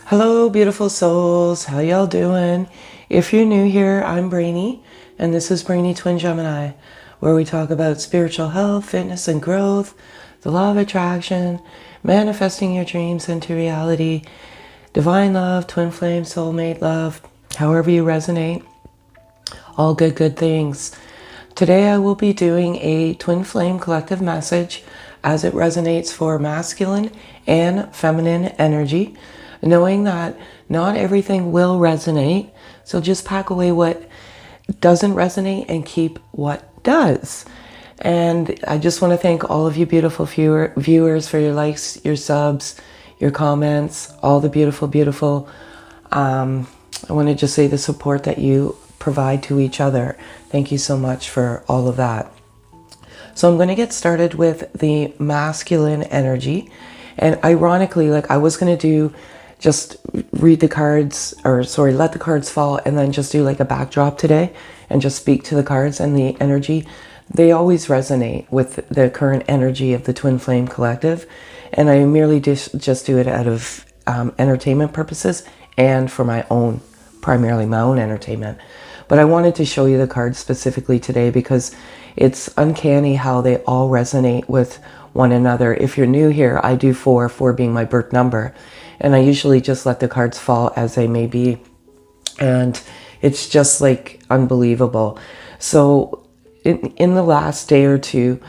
Hello, beautiful souls. How y'all doing? If you're new here, I'm Brainy, and this is Brainy Twin Gemini, where we talk about spiritual health, fitness, and growth, the law of attraction, manifesting your dreams into reality, divine love, twin flame, soulmate love, however you resonate, all good things. Today I will be doing a twin flame collective message as it resonates for masculine and feminine energy, knowing that not everything will resonate. So just pack away what doesn't resonate and keep what does. And I just want to thank all of you beautiful viewers for your likes, your subs, your comments, all the beautiful. I want to just say the support that you provide to each other. Thank you so much for all of that. So I'm going to get started with the masculine energy. And ironically, like I was going to do just read the cards, or sorry, let the cards fall and then just do like a backdrop today and just speak to the cards and the energy. They always resonate with the current energy of the Twin Flame Collective. And I merely just do it out of entertainment purposes and for my own, primarily my own entertainment. But I wanted to show you the cards specifically today because it's uncanny how they all resonate with one another. If you're new here, I do 4 being my birth number. And I usually just let the cards fall as they may be. And it's just like unbelievable. So in the last day or two,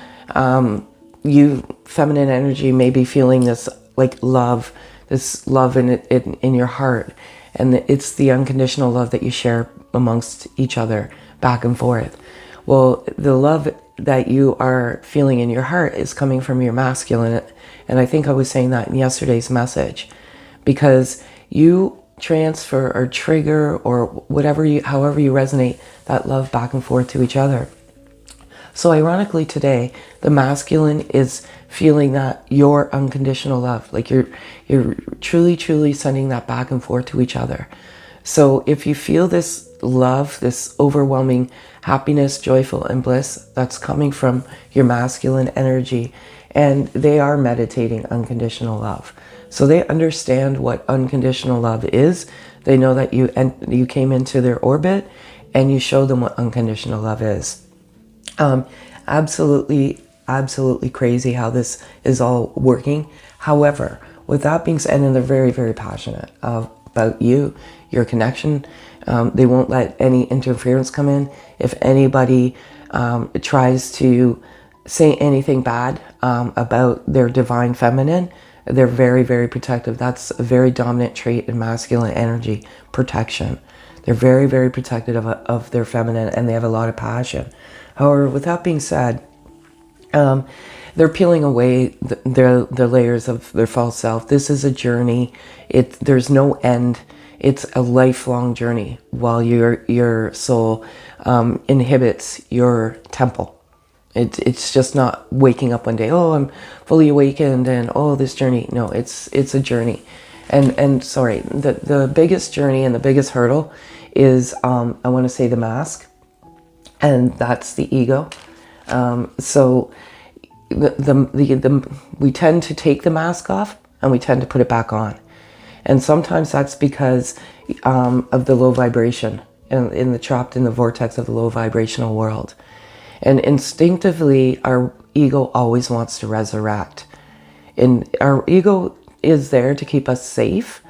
you feminine energy may be feeling this like love, in your heart. And it's the unconditional love that you share amongst each other back and forth. Well, the love that you are feeling in your heart is coming from your masculine. And I think I was saying that in yesterday's message, because you transfer or trigger or whatever however you resonate that love back and forth to each other. So ironically today, the masculine is feeling that your unconditional love, like you're truly sending that back and forth to each other. So if you feel this love, this overwhelming happiness, joyful and bliss that's coming from your masculine energy, and they are meditating unconditional love. So they understand what unconditional love is. They know that you came into their orbit and you show them what unconditional love is. Absolutely crazy how this is all working. However, with that being said, and they're very passionate about you, your connection. They won't let any interference come in. If anybody tries to say anything bad about their divine feminine, they're very protective. That's a very dominant trait in masculine energy, protection. They're very protective of their feminine, and they have a lot of passion. However, with that being said, they're peeling away their layers of their false self. This is a journey. There's no end. It's a lifelong journey while your soul inhibits your temple. It's just not waking up one day, oh, I'm fully awakened and oh, this journey. No, it's a journey. And sorry, the biggest journey and the biggest hurdle is I want to say the mask, and that's the ego. So we tend to take the mask off and we tend to put it back on. And sometimes that's because of the low vibration and trapped in the vortex of the low vibrational world. And instinctively, our ego always wants to resurrect. And our ego is there to keep us safe,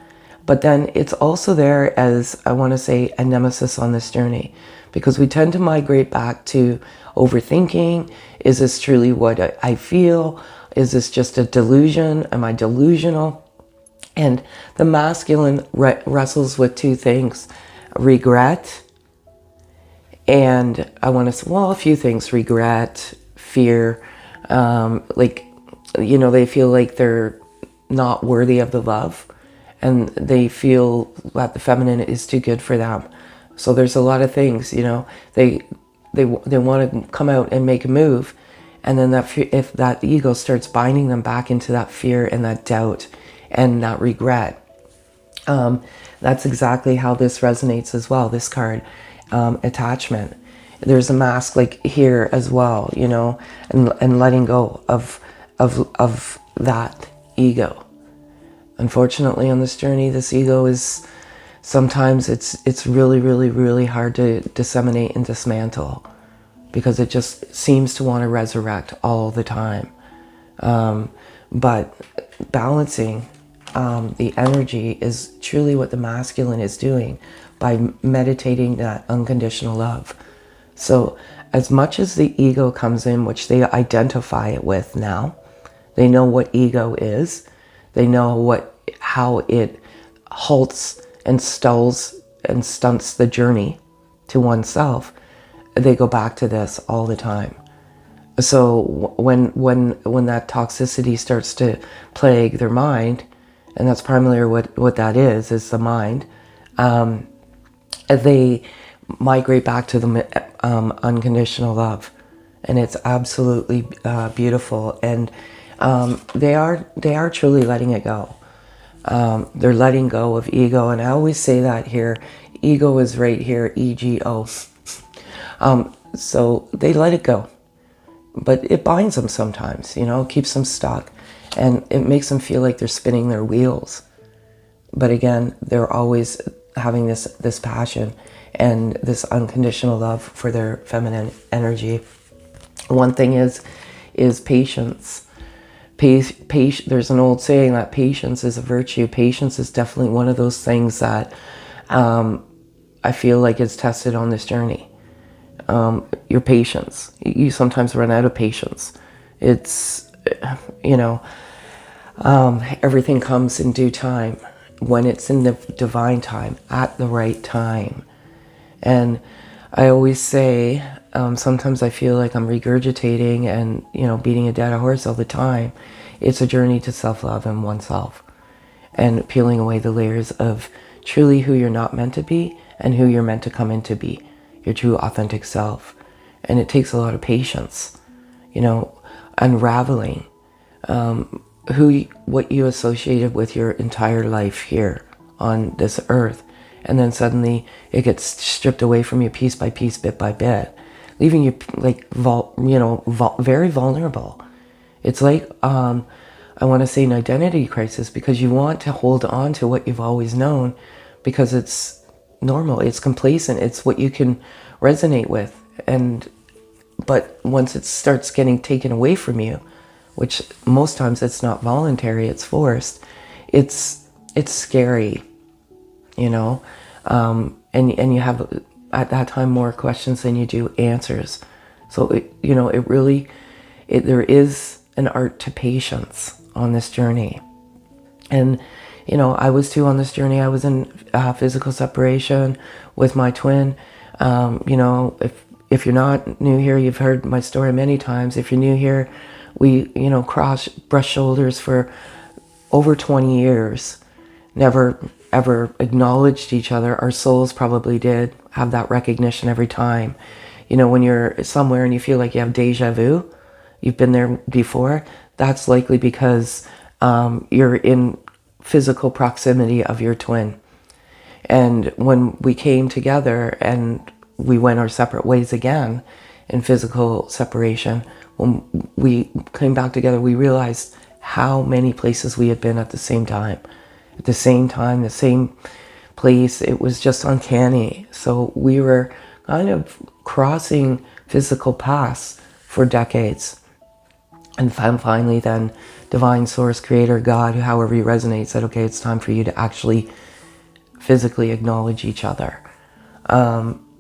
but then it's also there as, I want to say, a nemesis on this journey, because we tend to migrate back to overthinking. Is this truly what I feel? Is this just a delusion? Am I delusional? And the masculine wrestles with two things: regret, and I want to say, well, a few things: regret, fear, they feel like they're not worthy of the love, and they feel that the feminine is too good for them. So there's a lot of things, they want to come out and make a move, and then if that ego starts binding them back into that fear and that doubt and that regret. That's exactly how this resonates as well, this card, attachment. There's a mask like here as well, and letting go of that ego. Unfortunately, on this journey, this ego is sometimes it's really, really, really hard to disseminate and dismantle, because it just seems to want to resurrect all the time. But balancing the energy is truly what the masculine is doing by meditating that unconditional love. So as much as the ego comes in, which they identify it with now, they know what ego is, they know how it halts and stalls and stunts the journey to oneself, they go back to this all the time. So when that toxicity starts to plague their mind, and that's primarily what that is the mind, they migrate back to the unconditional love, and it's absolutely beautiful. And they are truly letting it go. They're letting go of ego, and I always say that here, ego is right here, ego. So they let it go, but it binds them sometimes, keeps them stuck, and it makes them feel like they're spinning their wheels. But again, they're always having this passion and this unconditional love for their feminine energy. One thing is patience. There's an old saying that patience is a virtue. Patience is definitely one of those things that I feel like is tested on this journey. Your patience. You sometimes run out of patience. It's, everything comes in due time, when it's in the divine time, at the right time. And I always say, sometimes I feel like I'm regurgitating and, beating a dead horse all the time. It's a journey to self-love and oneself, and peeling away the layers of truly who you're not meant to be and who you're meant to come in to be, your true authentic self. And it takes a lot of patience, unraveling what you associated with your entire life here on this earth. And then suddenly it gets stripped away from you piece by piece, bit by bit, leaving you like, very vulnerable. It's like, I want to say an identity crisis, because you want to hold on to what you've always known because it's normal, it's complacent, it's what you can resonate with. But once it starts getting taken away from you, which most times it's not voluntary, it's forced, it's scary, and you have at that time more questions than you do answers. So there is an art to patience on this journey. And I was too on this journey. I was in physical separation with my twin. If you're not new here, you've heard my story many times. If you're new here, we brush shoulders for over 20 years, never ever acknowledged each other. Our souls probably did have that recognition every time. When you're somewhere and you feel like you have deja vu, you've been there before, that's likely because you're in physical proximity of your twin. And when we came together and we went our separate ways again in physical separation, when we came back together, we realized how many places we had been at the same time. At the same time, the same place. It was just uncanny. So we were kind of crossing physical paths for decades. And finally then, divine source, creator, God, however you resonate, said, okay, it's time for you to actually physically acknowledge each other.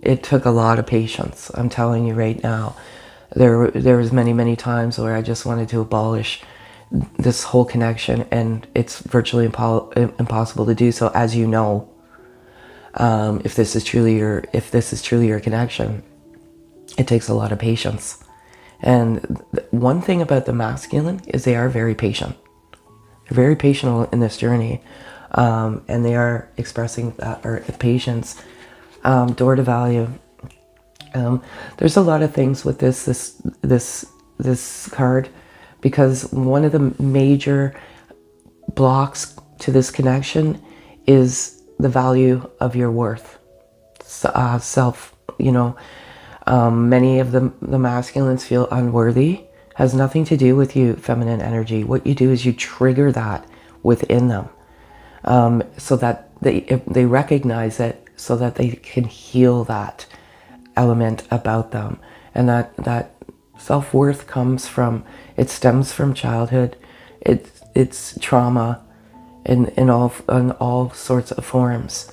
It took a lot of patience. I'm telling you right now. There was many times where I just wanted to abolish this whole connection, and it's virtually impossible to do so, as you know. If this is truly your connection, it takes a lot of patience. And one thing about the masculine is they are very patient. They're very patient in this journey, and they are expressing that patience. Door to value. There's a lot of things with this card, because one of the major blocks to this connection is the value of your worth, self. Many of the masculines feel unworthy. Has nothing to do with you, feminine energy. What you do is you trigger that within them. so that they recognize it, so that they can heal that element about them. And that self-worth it stems from childhood. It's trauma in all sorts of forms.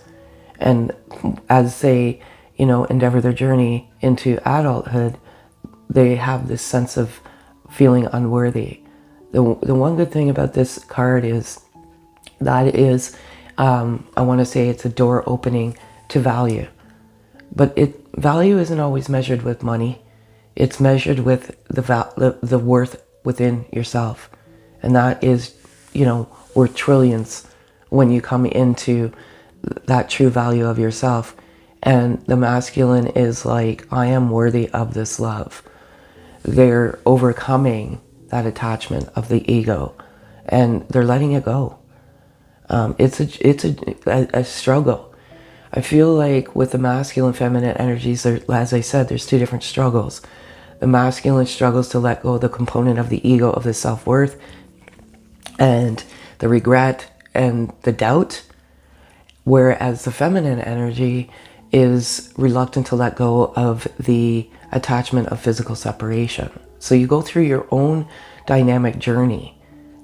And as they, endeavor their journey into adulthood, they have this sense of feeling unworthy. The one good thing about this card is that I want to say it's a door opening to value. But value isn't always measured with money. It's measured with the worth within yourself. And that is, worth trillions when you come into that true value of yourself. And the masculine is like, I am worthy of this love. They're overcoming that attachment of the ego, and they're letting it go. It's a struggle. I feel like with the masculine feminine energies, as I said, there's two different struggles. The masculine struggles to let go of the component of the ego, of the self-worth, and the regret and the doubt, whereas the feminine energy is reluctant to let go of the attachment of physical separation. So you go through your own dynamic journey,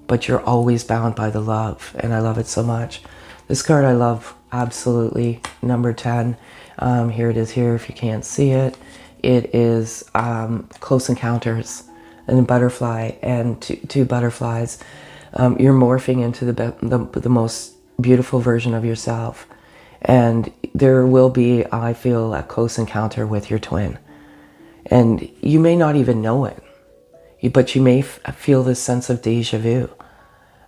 but you're always bound by the love, and I love it so much. This card I love absolutely. Number 10. Here it is here if you can't see it. It is Close Encounters, and a butterfly and two butterflies. You're morphing into the most beautiful version of yourself, and there will be, I feel, a close encounter with your twin, and you may not even know it, but you may feel this sense of deja vu.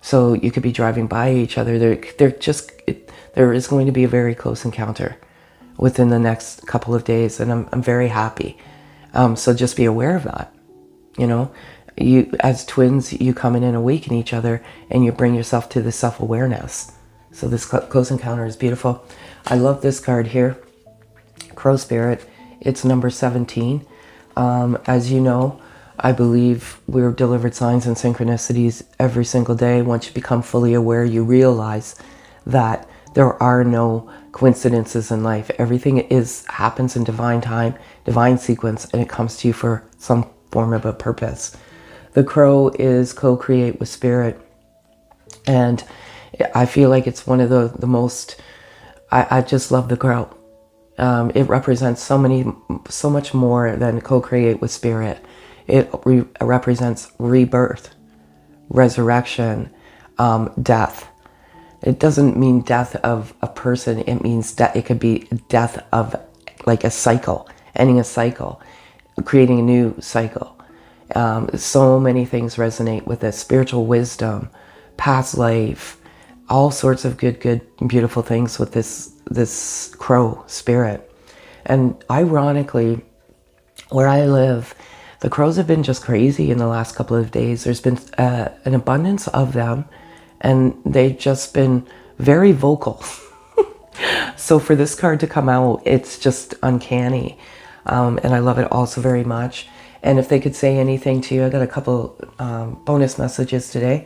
So you could be driving by each other. There is going to be a very close encounter within the next couple of days, and I'm very happy. So just be aware of that. You as twins, you come in and awaken each other, and you bring yourself to the self-awareness. So this close encounter is beautiful. I love this card here, Crow Spirit. It's number 17. As you know, I believe we're delivered signs and synchronicities every single day. Once you become fully aware, you realize that there are no coincidences in life. Everything happens in divine time, divine sequence, and it comes to you for some form of a purpose. The crow is co-create with spirit, and I feel like it's one of the most, I just love the crow. It represents so much more than co-create with spirit. It represents rebirth, resurrection, death. It doesn't mean death of a person. It means that it could be death of like a cycle, ending a cycle, creating a new cycle. So many things resonate with this. Spiritual wisdom, past life, all sorts of good, beautiful things with this crow spirit. And ironically, where I live, the crows have been just crazy in the last couple of days. There's been an abundance of them, and they've just been very vocal. So for this card to come out, it's just uncanny. And I love it also very much. And if they could say anything to you, I got a couple bonus messages today.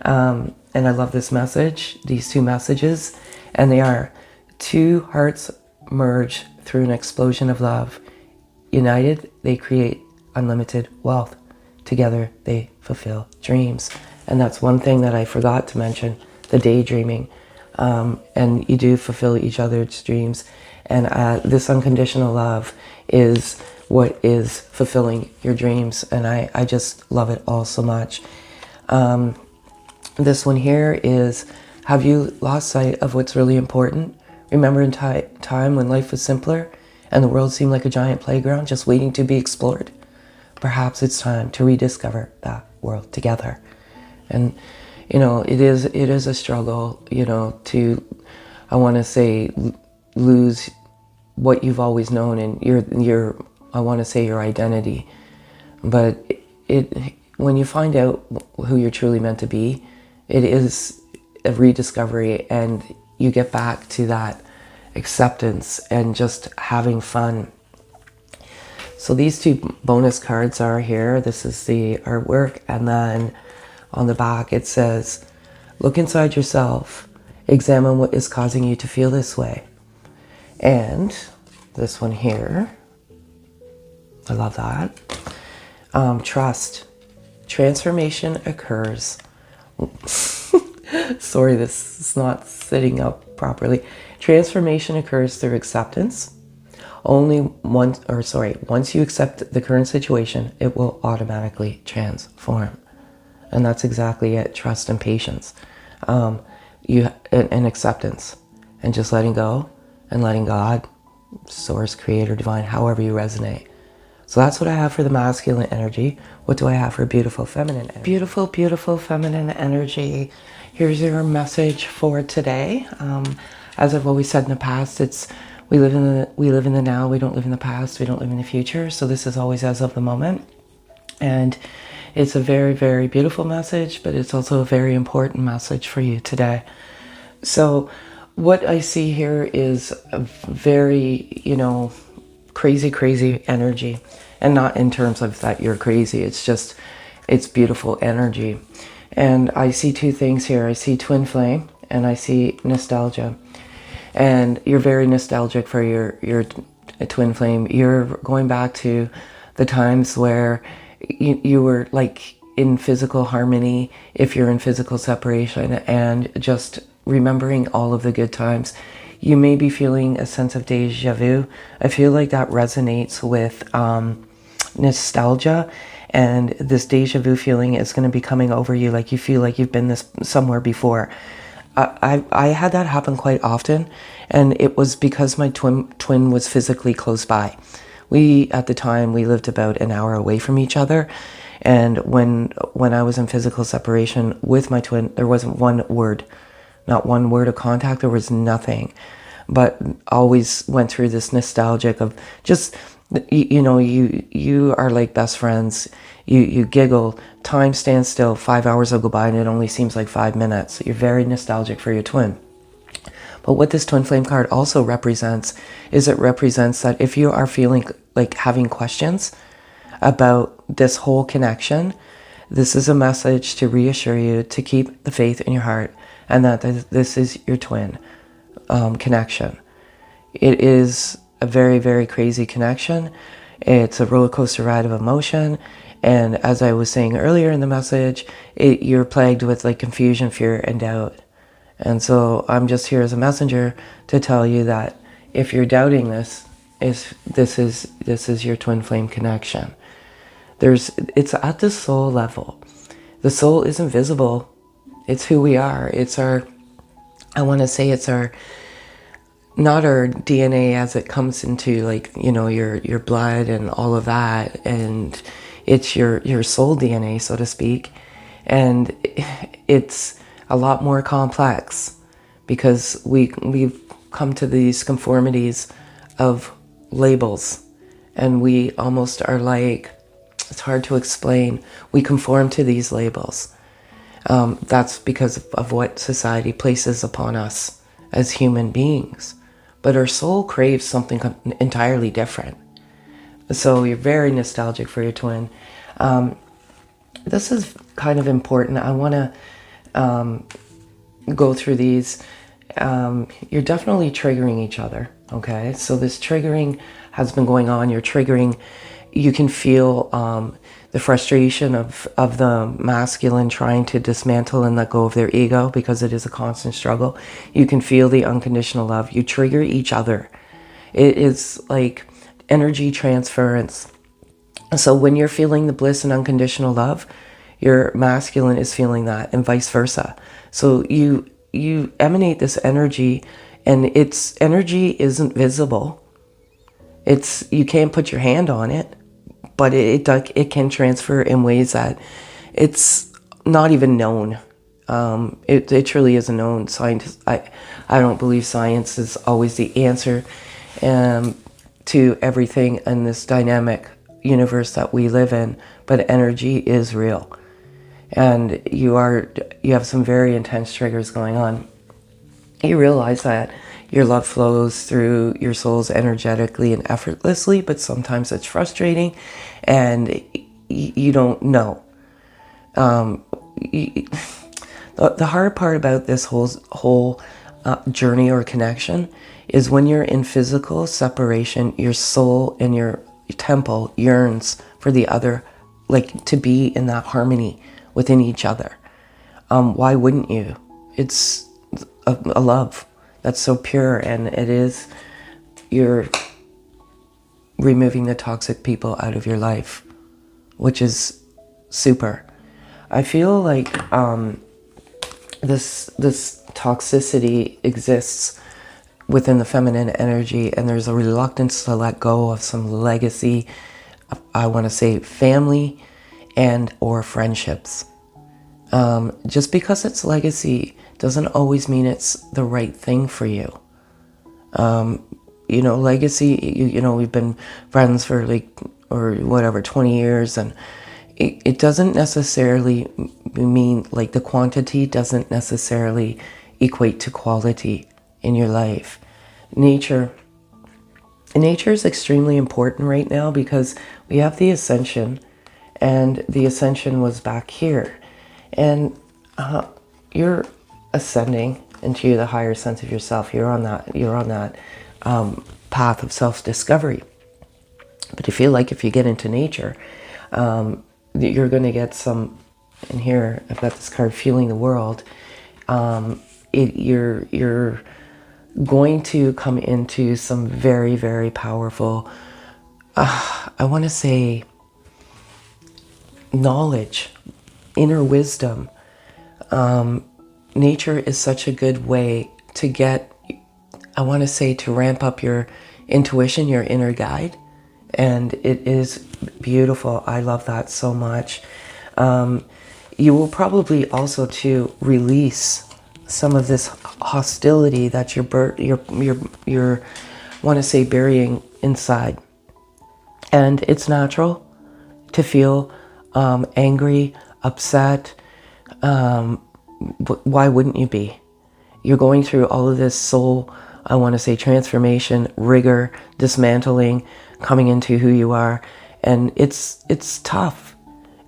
And I love this message, these two messages. And they are: two hearts merge through an explosion of love. United, they create unlimited wealth. Together, they fulfill dreams. And that's one thing that I forgot to mention, the daydreaming. And you do fulfill each other's dreams. And this unconditional love is what is fulfilling your dreams. And I just love it all so much. This one here is, have you lost sight of what's really important? Remember in time when life was simpler and the world seemed like a giant playground just waiting to be explored? Perhaps it's time to rediscover that world together. And, it is a struggle, to, I want to say, lose what you've always known and your I want to say your identity. But when you find out who you're truly meant to be, it is a rediscovery, and you get back to that acceptance and just having fun. So these two bonus cards are here. This is the artwork, and then on the back it says, look inside yourself Examine what is causing you to feel this way. And this one here, I love that. Trust. Transformation occurs. Sorry, this is not sitting up properly. Transformation occurs through acceptance. Once you accept the current situation, it will automatically transform. And that's exactly it. Trust and patience. And acceptance. And just letting go and letting God, source, creator, divine, however you resonate. So that's what I have for the masculine energy. What do I have for beautiful feminine energy? Beautiful, beautiful feminine energy. Here's your message for today. As I've always said in the past, we live in the now. We don't live in the past. We don't live in the future. So this is always as of the moment. And it's a very, very beautiful message, but it's also a very important message for you today. So what I see here is a very, crazy, crazy energy. And not in terms of that you're crazy. It's just, it's beautiful energy. And I see two things here. I see twin flame and I see nostalgia. And you're very nostalgic for your twin flame. You're going back to the times where you were like in physical harmony, if you're in physical separation, and just remembering all of the good times. You may be feeling a sense of deja vu. I feel like that resonates with nostalgia, and this deja vu feeling is going to be coming over you, like you feel like you've been this somewhere before. I had that happen quite often, and it was because my twin was physically close by. At the time, we lived about an hour away from each other, and when I was in physical separation with my twin, there wasn't not one word of contact. There was nothing, but always went through this nostalgic of just, you are like best friends. You giggle, time stands still, 5 hours will go by and it only seems like 5 minutes. You're very nostalgic for your twin. But what this twin flame card also represents is it represents that if you are feeling like having questions about this whole connection, this is a message to reassure you to keep the faith in your heart, and that this is your twin connection. It is a very, very crazy connection. It's a roller coaster ride of emotion. And as I was saying earlier in the message, you're plagued with like confusion, fear, and doubt. And so I'm just here as a messenger to tell you that if you're doubting this is your twin flame connection. It's at the soul level. The soul is invisible. It's who we are. It's not our DNA as it comes into like, your blood and all of that. And it's your soul DNA, so to speak. And it's a lot more complex because we've come to these conformities of labels, and we almost are like, it's hard to explain. We conform to these labels. That's because of what society places upon us as human beings. But our soul craves something entirely different. So you're very nostalgic for your twin. This is kind of important. I want to go through these. You're definitely triggering each other, okay? So this triggering has been going on. You're triggering. You can feel the frustration of the masculine trying to dismantle and let go of their ego, because it is a constant struggle. You can feel the unconditional love. You trigger each other. It is like energy transference. So when you're feeling the bliss and unconditional love, your masculine is feeling that, and vice versa. So you emanate this energy, and its energy isn't visible. You can't put your hand on it, but it can transfer in ways that it's not even known. It truly isn't known. I don't believe science is always the answer to everything in this dynamic universe that we live in, but energy is real. And you have some very intense triggers going on. You realize that your love flows through your souls energetically and effortlessly, but sometimes it's frustrating and you don't know. The The hard part about this whole journey or connection is when you're in physical separation, your soul and your temple yearns for the other, like to be in that harmony within each other. Why wouldn't you? It's a love that's so pure, and it is, you're removing the toxic people out of your life, which is super. I feel like this toxicity exists within the feminine energy, and there's a reluctance to let go of some legacy, I want to say family and or friendships. Just because it's legacy doesn't always mean it's the right thing for you. You know, legacy, you know, we've been friends for like, or whatever, 20 years, and it doesn't necessarily mean, like, the quantity doesn't necessarily equate to quality in your life. Nature is extremely important right now because we have the ascension, and the ascension was back here, and you're ascending into the higher sense of yourself. You're on that path of self-discovery. But I feel like if you get into nature, you're going to get some, and here I've got this card, feeling the world. You're going to come into some very, very powerful, I want to say, knowledge, inner wisdom. Nature is such a good way to get, I want to say, to ramp up your intuition, your inner guide. And it is beautiful. I love that so much. You will probably also to release some of this hostility that you're want to say burying inside. And it's natural to feel angry, upset. Why wouldn't you be? You're going through all of this soul, I want to say, transformation, rigor, dismantling, coming into who you are, and it's tough,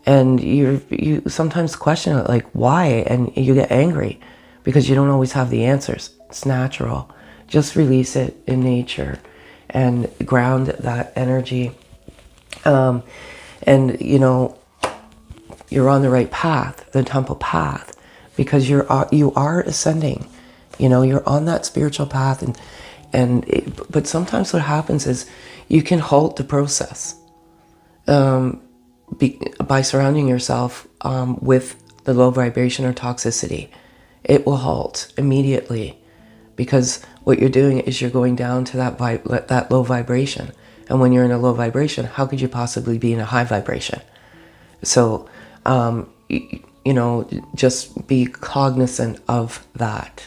and you sometimes question it, like, why, and you get angry because you don't always have the answers. It's natural. Just release it in nature and ground that energy, and you know, you're on the right path, the temple path, because you are ascending. You know, you're on that spiritual path, but sometimes what happens is you can halt the process by surrounding yourself with the low vibration or toxicity. It will halt immediately, because what you're doing is you're going down to that low vibration. And when you're in a low vibration, how could you possibly be in a high vibration? So, you know, just be cognizant of that.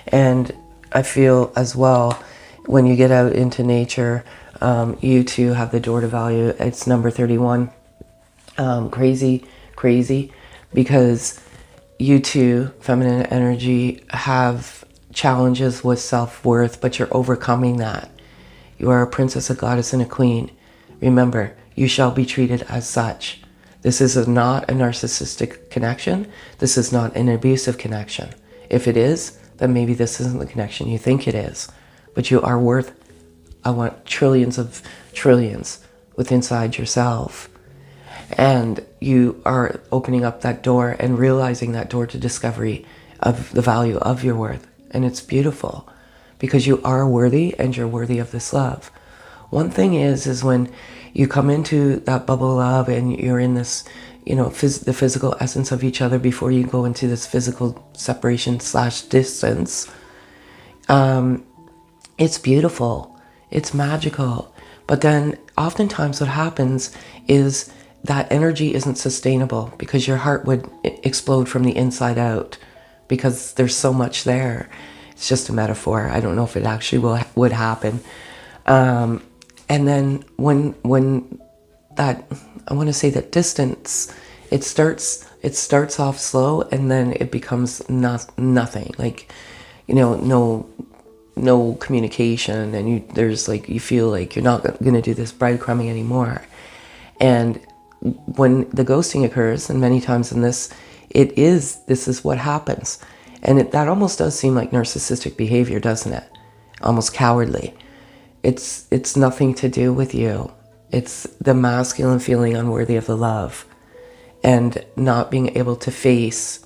And I feel as well, when you get out into nature, you too have the door to value. It's number 31. Crazy, because you too, feminine energy, have challenges with self-worth, but you're overcoming that. You are a princess, a goddess, and a queen. Remember, you shall be treated as such. This is not a narcissistic connection. This is not an abusive connection. If it is, then maybe this isn't the connection you think it is. But you are worth, I want, trillions of trillions within inside yourself. And you are opening up that door and realizing that door to discovery of the value of your worth. And it's beautiful, because you are worthy, and you're worthy of this love. One thing is when you come into that bubble love and you're in this, you know, the physical essence of each other before you go into this physical separation / distance, it's beautiful, it's magical. But then oftentimes what happens is that energy isn't sustainable, because your heart would explode from the inside out, because there's so much there. It's just a metaphor. I don't know if it actually would happen. And then when that, I want to say, that distance, it starts off slow, and then it becomes nothing. Like, you know, no communication, and you feel like you're not going to do this breadcrumbing anymore. And when the ghosting occurs, and many times in this, This is what happens. And that almost does seem like narcissistic behavior, doesn't it? Almost cowardly. It's nothing to do with you. It's the masculine feeling unworthy of the love and not being able to face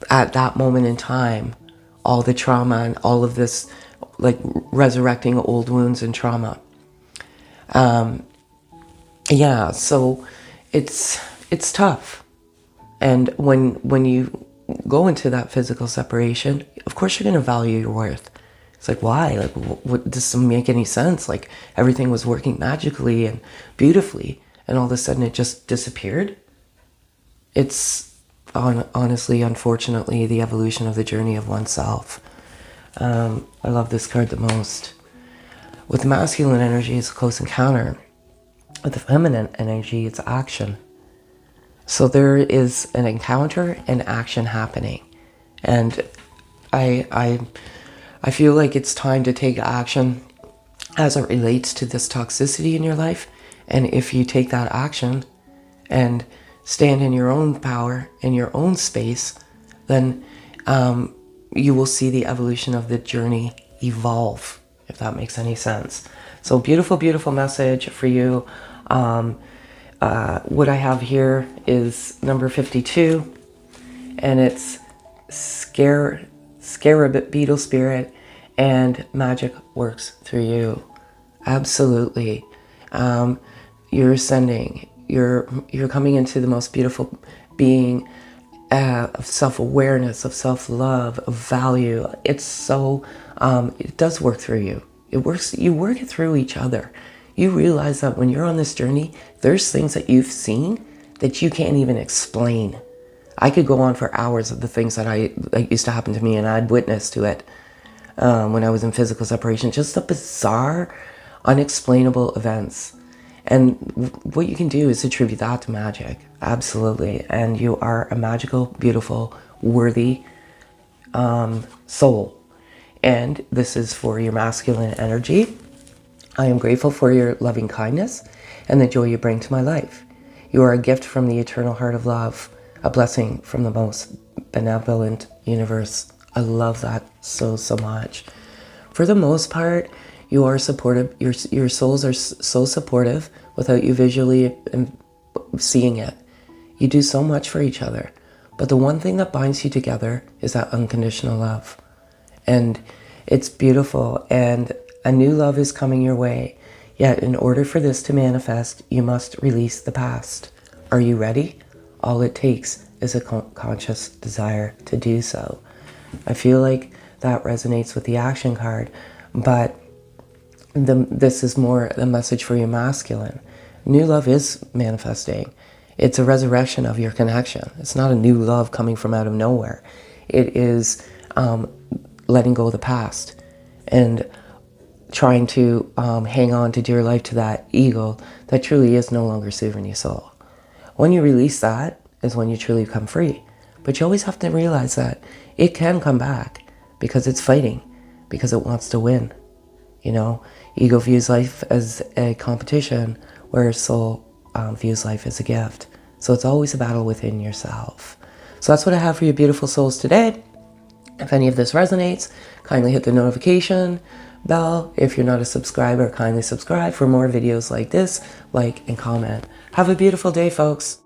at that moment in time all the trauma and all of this, like resurrecting old wounds and trauma. Yeah, so it's tough. And when you go into that physical separation, of course you're going to value your worth. It's like, why? Like, what this doesn't make any sense. Like, everything was working magically and beautifully, and all of a sudden it just disappeared. It's honestly, unfortunately, the evolution of the journey of oneself. I love this card the most. With the masculine energy, it's a close encounter. With the feminine energy, it's action. So there is an encounter and action happening. And I feel like it's time to take action as it relates to this toxicity in your life. And if you take that action and stand in your own power, in your own space, then you will see the evolution of the journey evolve, if that makes any sense. So beautiful, beautiful message for you. What I have here is number 52, and it's scarab beetle spirit, and magic works through you. Absolutely. You're ascending. You're coming into the most beautiful being of self-awareness, of self-love, of value. It's so, it does work through you. You work it through each other. You realize that when you're on this journey, there's things that you've seen that you can't even explain. I could go on for hours of the things that used to happen to me, and I'd witnessed to it when I was in physical separation. Just the bizarre, unexplainable events. And what you can do is attribute that to magic. Absolutely. And you are a magical, beautiful, worthy soul. And this is for your masculine energy. I am grateful for your loving kindness and the joy you bring to my life. You are a gift from the eternal heart of love, a blessing from the most benevolent universe. I love that so, so much. For the most part, you are supportive. Your souls are so supportive without you visually seeing it. You do so much for each other. But the one thing that binds you together is that unconditional love. And it's beautiful. And a new love is coming your way. Yet in order for this to manifest, you must release the past. Are you ready? All it takes is a conscious desire to do so. I feel like that resonates with the action card, but this is more a message for your masculine. New love is manifesting. It's a resurrection of your connection. It's not a new love coming from out of nowhere. It is letting go of the past and trying to hang on to dear life to that ego that truly is no longer serving your soul. When you release that is when you truly become free. But you always have to realize that it can come back because it's fighting, because it wants to win. You know, ego views life as a competition, whereas soul views life as a gift. So it's always a battle within yourself. So that's what I have for you beautiful souls today. If any of this resonates, kindly hit the notification bell. If you're not a subscriber, kindly subscribe for more videos like this, like and comment. Have a beautiful day, folks.